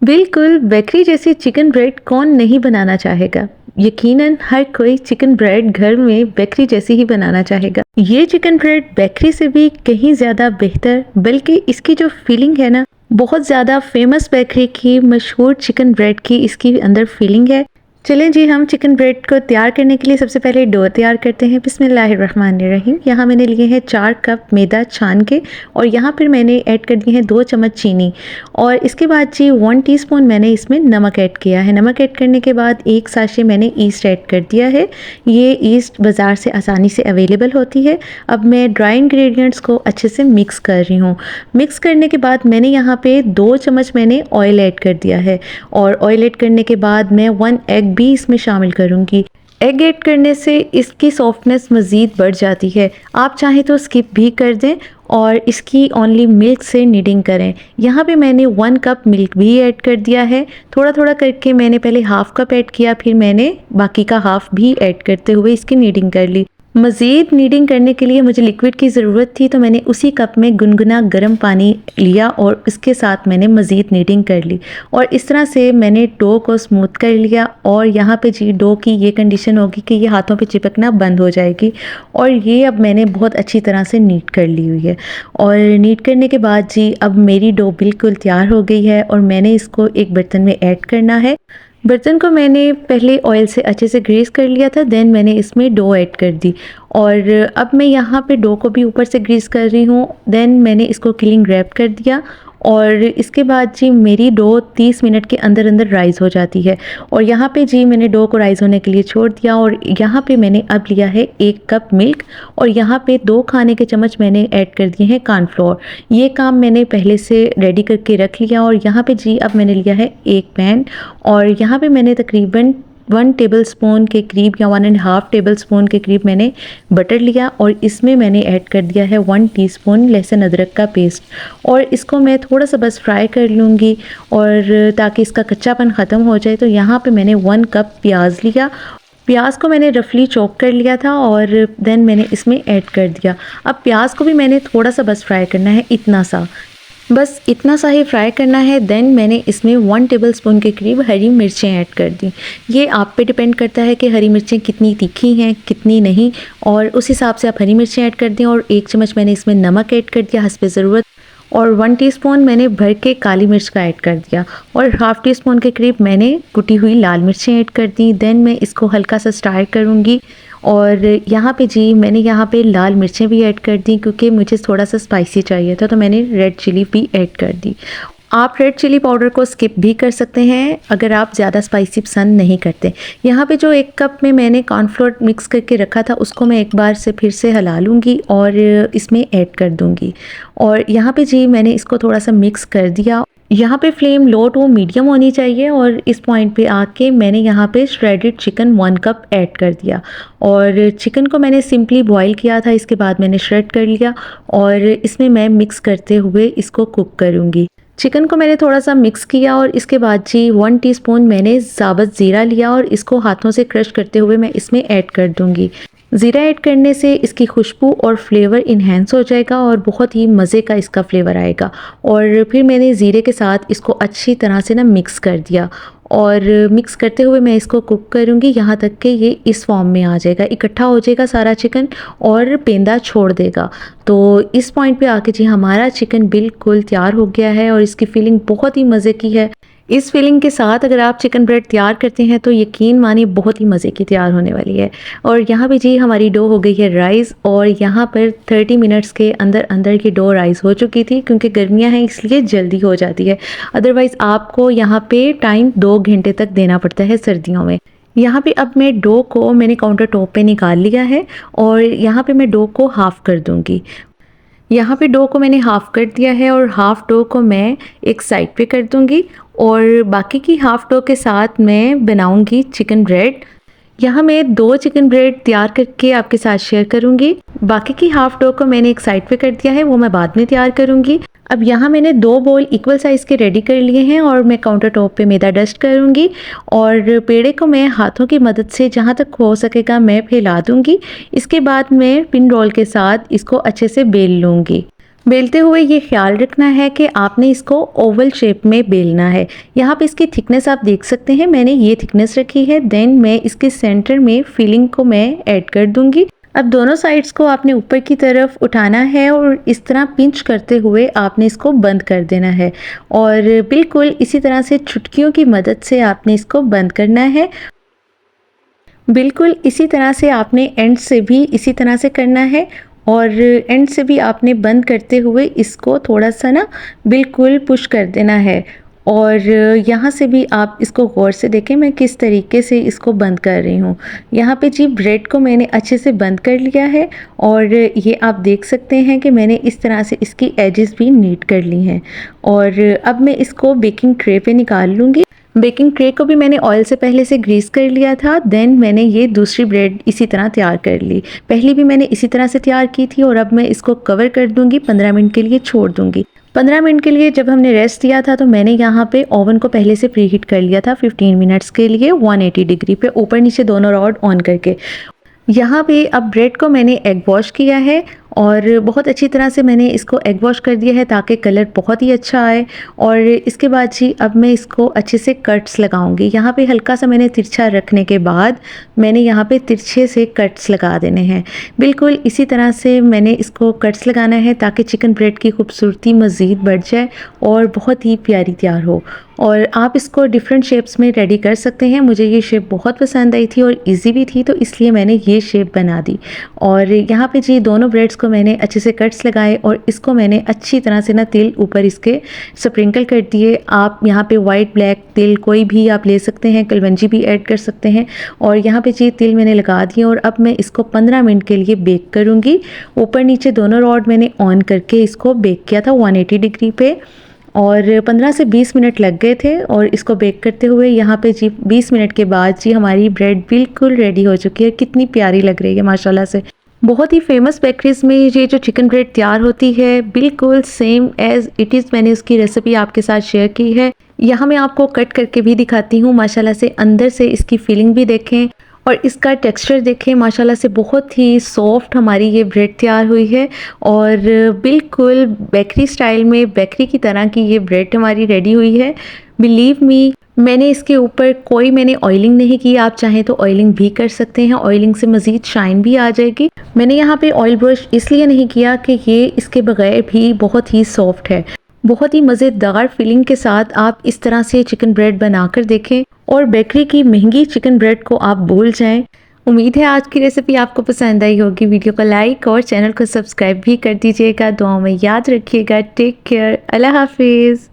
बिल्कुल, बेकरी जैसी chicken bread कौन नहीं बनाना चाहेगा। यकीनन हर कोई चिकन ब्रेड घर में बेकरी जैसी ही बनाना चाहेगा। ये चिकन ब्रेड बेकरी से भी कहीं ज़्यादा बेहतर, बल्कि इसकी जो फीलिंग है ना, बहुत ज़्यादा फेमस बेकरी की मशहूर चिकन ब्रेड की इसकी अंदर फीलिंग है। चलें जी, हम चिकन ब्रेड को तैयार करने के लिए सबसे पहले डो तैयार करते हैं। बिस्मिल्लाहिर्रहमानिर्रहीम। यहाँ मैंने लिए हैं 4 कप मैदा छान के, और यहाँ पर मैंने ऐड कर दिए हैं 2 चम्मच चीनी, और इसके बाद जी 1 टीस्पून मैंने इसमें नमक ऐड किया है। नमक ऐड करने के बाद 1 साशे मैंने ईस्ट ऐड कर दिया है। ये ईस्ट बाज़ार से आसानी से अवेलेबल होती है। अब मैं ड्राई इंग्रेडिएंट्स को अच्छे से मिक्स कर रही हूँ। मिक्स करने के बाद मैंने यहाँ पे 2 चम्मच मैंने ऑयल ऐड कर दिया है, और ऑयल ऐड करने के बाद मैं 1 एग भी इसमें शामिल करूँगी। एग ऐड करने से इसकी सॉफ्टनेस मज़ीद बढ़ जाती है। आप चाहें तो स्किप भी कर दें और इसकी ओनली मिल्क से नीडिंग करें। यहाँ पे मैंने 1 कप मिल्क भी ऐड कर दिया है। थोड़ा थोड़ा करके मैंने पहले हाफ़ कप ऐड किया, फिर मैंने बाकी का हाफ़ भी ऐड करते हुए इसकी नीडिंग कर ली। मज़ीद नीडिंग करने के लिए मुझे लिक्विड की ज़रूरत थी, तो मैंने उसी कप में गुनगुना गर्म पानी लिया और इसके साथ मैंने मज़ीद नीडिंग कर ली, और इस तरह से मैंने डो को स्मूथ कर लिया। और यहाँ पे जी डो की ये कंडीशन होगी कि ये हाथों पे चिपकना बंद हो जाएगी, और ये अब मैंने बहुत अच्छी तरह से नीट कर ली हुई है। और नीट करने के बाद जी अब मेरी डो बिल्कुल तैयार हो गई है, और मैंने इसको एक बर्तन में ऐड करना है। बर्तन को मैंने पहले ऑयल से अच्छे से ग्रीस कर लिया था, देन मैंने इसमें डो ऐड कर दी, और अब मैं यहाँ पे डो को भी ऊपर से ग्रीस कर रही हूँ। देन मैंने इसको किलिंग रैप कर दिया, और इसके बाद जी मेरी डो 30 मिनट के अंदर अंदर राइज़ हो जाती है। और यहाँ पे जी मैंने डो को राइज़ होने के लिए छोड़ दिया, और यहाँ पे मैंने अब लिया है 1 कप मिल्क, और यहाँ पे 2 खाने के चम्मच मैंने ऐड कर दिए हैं कॉर्नफ्लोर। ये काम मैंने पहले से रेडी करके रख लिया। और यहाँ पे जी अब मैंने लिया है एक पैन, और यहाँ पे मैंने तकरीबन 1 टेबलस्पून के करीब या 1.5 टेबलस्पून के करीब मैंने बटर लिया, और इसमें मैंने ऐड कर दिया है 1 टीस्पून लहसुन अदरक का पेस्ट, और इसको मैं थोड़ा सा बस फ्राई कर लूँगी, और ताकि इसका कच्चापन ख़त्म हो जाए। तो यहाँ पे मैंने 1 कप प्याज लिया। प्याज को मैंने रफली चॉप कर लिया था, और देन मैंने इसमें ऐड कर दिया। अब प्याज को भी मैंने थोड़ा सा बस फ्राई करना है, इतना सा, बस इतना सा ही फ्राई करना है। देन मैंने इसमें 1 टेबलस्पून के करीब हरी मिर्चें ऐड कर दी। ये आप पे डिपेंड करता है कि हरी मिर्चें कितनी तीखी हैं कितनी नहीं, और उस हिसाब से आप हरी मिर्चें ऐड कर दें। और 1 चम्मच मैंने इसमें नमक ऐड कर दिया हस्बे ज़रूरत, और 1 टीस्पून मैंने भर के काली मिर्च का ऐड कर दिया, और हाफ़ टीस्पून के करीब मैंने कुटी हुई लाल मिर्चें ऐड कर दी। देन मैं इसको हल्का सा स्टार करूँगी, और यहाँ पे जी मैंने यहाँ पे लाल मिर्चें भी ऐड कर दी, क्योंकि मुझे थोड़ा सा स्पाइसी चाहिए था, तो मैंने रेड चिली भी ऐड कर दी। आप रेड चिली पाउडर को स्किप भी कर सकते हैं अगर आप ज़्यादा स्पाइसी पसंद नहीं करते। यहाँ पे जो 1 कप में मैंने कॉर्नफ्लोर मिक्स करके रखा था, उसको मैं एक बार से फिर से हिला लूँगी और इसमें ऐड कर दूँगी। और यहाँ पे जी मैंने इसको थोड़ा सा मिक्स कर दिया। यहाँ पे फ्लेम लो टू मीडियम होनी चाहिए, और इस पॉइंट पे आके मैंने यहाँ पे श्रेडेड चिकन 1 कप ऐड कर दिया, और चिकन को मैंने सिंपली बॉईल किया था, इसके बाद मैंने श्रेड कर लिया, और इसमें मैं मिक्स करते हुए इसको कुक करूँगी। चिकन को मैंने थोड़ा सा मिक्स किया, और इसके बाद जी 1 टीस्पून मैंने साबुत ज़ीरा लिया, और इसको हाथों से क्रश करते हुए मैं इसमें ऐड कर दूँगी। ज़ीरा ऐड करने से इसकी खुशबू और फ्लेवर इन्हेंस हो जाएगा, और बहुत ही मज़े का इसका फ्लेवर आएगा। और फिर मैंने ज़ीरे के साथ इसको अच्छी तरह से ना मिक्स कर दिया, और मिक्स करते हुए मैं इसको कुक करूँगी यहाँ तक कि ये इस फॉर्म में आ जाएगा, इकट्ठा हो जाएगा सारा चिकन और पेंदा छोड़ देगा। तो इस पॉइंट पे आके जी हमारा चिकन बिल्कुल तैयार हो गया है, और इसकी फीलिंग बहुत ही मज़े की है। इस फीलिंग के साथ अगर आप चिकन ब्रेड तैयार करते हैं तो यकीन मानिए बहुत ही मज़े की तैयार होने वाली है। और यहाँ पे जी हमारी डो हो गई है राइस, और यहाँ पर 30 मिनट्स के अंदर अंदर की डो राइस हो चुकी थी, क्योंकि गर्मियाँ हैं इसलिए जल्दी हो जाती है। अदरवाइज़ आपको यहाँ पे टाइम 2 घंटे तक देना पड़ता है सर्दियों में। यहाँ पे अब मैं डो को मैंने काउंटर टॉप पे निकाल लिया है, और यहाँ पे मैं डो को हाफ़ कर दूँगी। यहाँ पे डो को मैंने हाफ़ कर दिया है, और हाफ़ डो को मैं एक साइड पे कर दूँगी, और बाकी की हाफ़ डो के साथ मैं बनाऊँगी चिकन ब्रेड। यहाँ मैं 2 चिकन ब्रेड तैयार करके आपके साथ शेयर करूँगी। बाकी की हाफ़ डो को मैंने एक साइड पे कर दिया है, वो मैं बाद में तैयार करूँगी। अब यहाँ मैंने 2 बोल इक्वल साइज़ के रेडी कर लिए हैं, और मैं काउंटर टॉप पे मैदा डस्ट करूँगी, और पेड़े को मैं हाथों की मदद से जहाँ तक हो सकेगा मैं फैला दूँगी। इसके बाद मैं पिन रोल के साथ इसको अच्छे से बेल लूँगी। बेलते हुए ये ख्याल रखना है कि आपने इसको ओवल शेप में बेलना है। यहाँ पे इसकी थिकनेस आप देख सकते हैं, मैंने ये थिकनेस रखी है। देन मैं इसके सेंटर में फिलिंग को मैं ऐड कर दूंगी। अब दोनों साइड्स को आपने ऊपर की तरफ उठाना है और इस तरह पिंच करते हुए आपने इसको बंद कर देना है और बिल्कुल इसी तरह से चुटकियों की मदद से आपने इसको बंद करना है। बिल्कुल इसी तरह से आपने एंड से भी इसी तरह से करना है और एंड से भी आपने बंद करते हुए इसको थोड़ा सा ना बिल्कुल पुश कर देना है। और यहाँ से भी आप इसको गौर से देखें मैं किस तरीके से इसको बंद कर रही हूँ। यहाँ पे जी ब्रेड को मैंने अच्छे से बंद कर लिया है और ये आप देख सकते हैं कि मैंने इस तरह से इसकी एजेस भी नीट कर ली हैं। और अब मैं इसको बेकिंग ट्रे पे निकाल लूँगी। बेकिंग ट्रे को भी मैंने ऑयल से पहले से ग्रीस कर लिया था। देन मैंने ये दूसरी ब्रेड इसी तरह तैयार कर ली। पहली भी मैंने इसी तरह से तैयार की थी और अब मैं इसको कवर कर दूंगी, 15 मिनट के लिए छोड़ दूंगी। 15 मिनट के लिए जब हमने रेस्ट दिया था तो मैंने यहाँ पे ओवन को पहले से प्री हीट कर लिया था 15 मिनट्स के लिए 180 डिग्री पे, ऊपर नीचे दोनों रॉड ऑन करके। यहाँ पे अब ब्रेड को मैंने एग वॉश किया है और बहुत अच्छी तरह से मैंने इसको एग वॉश कर दिया है ताकि कलर बहुत ही अच्छा आए। और इसके बाद जी अब मैं इसको अच्छे से कट्स लगाऊंगी। यहाँ पे हल्का सा मैंने तिरछा रखने के बाद मैंने यहाँ पे तिरछे से कट्स लगा देने हैं। बिल्कुल इसी तरह से मैंने इसको कट्स लगाना है ताकि चिकन ब्रेड की खूबसूरती मज़ीद बढ़ जाए और बहुत ही प्यारी तैयार हो। और आप इसको डिफरेंट शेप्स में रेडी कर सकते हैं। मुझे ये शेप बहुत पसंद आई थी और इजी भी थी तो इसलिए मैंने ये शेप बना दी। और यहाँ पे जी दोनों ब्रेड्स को मैंने अच्छे से कट्स लगाए और इसको मैंने अच्छी तरह से ना तिल ऊपर इसके स्प्रिंकल कर दिए। आप यहाँ पे वाइट ब्लैक तिल कोई भी आप ले सकते हैं, कलवंजी भी ऐड कर सकते हैं। और यहाँ पे जी तिल मैंने लगा दिए और अब मैं इसको 15 मिनट के लिए बेक करूँगी। ऊपर नीचे दोनों रॉड मैंने ऑन करके इसको बेक किया था 180 डिग्री पे और 15 से 20 मिनट लग गए थे। और इसको बेक करते हुए यहाँ पे जी 20 मिनट के बाद जी हमारी ब्रेड बिल्कुल रेडी हो चुकी है। कितनी प्यारी लग रही है माशाल्लाह से। बहुत ही फेमस बेकरीज में ये जो चिकन ब्रेड तैयार होती है बिल्कुल सेम एज इट इज़ मैंने उसकी रेसिपी आपके साथ शेयर की है। यहाँ मैं आपको कट करके भी दिखाती हूँ। माशाल्लाह से अंदर से इसकी फीलिंग भी देखें और इसका टेक्सचर देखें। माशाल्लाह से बहुत ही सॉफ्ट हमारी ये ब्रेड तैयार हुई है और बिल्कुल बेकरी स्टाइल में बेकरी की तरह की ये ब्रेड हमारी रेडी हुई है। बिलीव मी, मैंने इसके ऊपर मैंने ऑयलिंग नहीं की। आप चाहें तो ऑयलिंग भी कर सकते हैं, ऑयलिंग से मज़ीद शाइन भी आ जाएगी। मैंने यहाँ पे ऑयल ब्रश इसलिए नहीं किया कि ये इसके बगैर भी बहुत ही सॉफ्ट है। बहुत ही मज़ेदार फीलिंग के साथ आप इस तरह से चिकन ब्रेड बनाकर देखें और बेकरी की महंगी चिकन ब्रेड को आप भूल जाएं। उम्मीद है आज की रेसिपी आपको पसंद आई होगी। वीडियो को लाइक और चैनल को सब्सक्राइब भी कर दीजिएगा। दुआओं में याद रखिएगा। Take care. अल्लाह हाफिज़।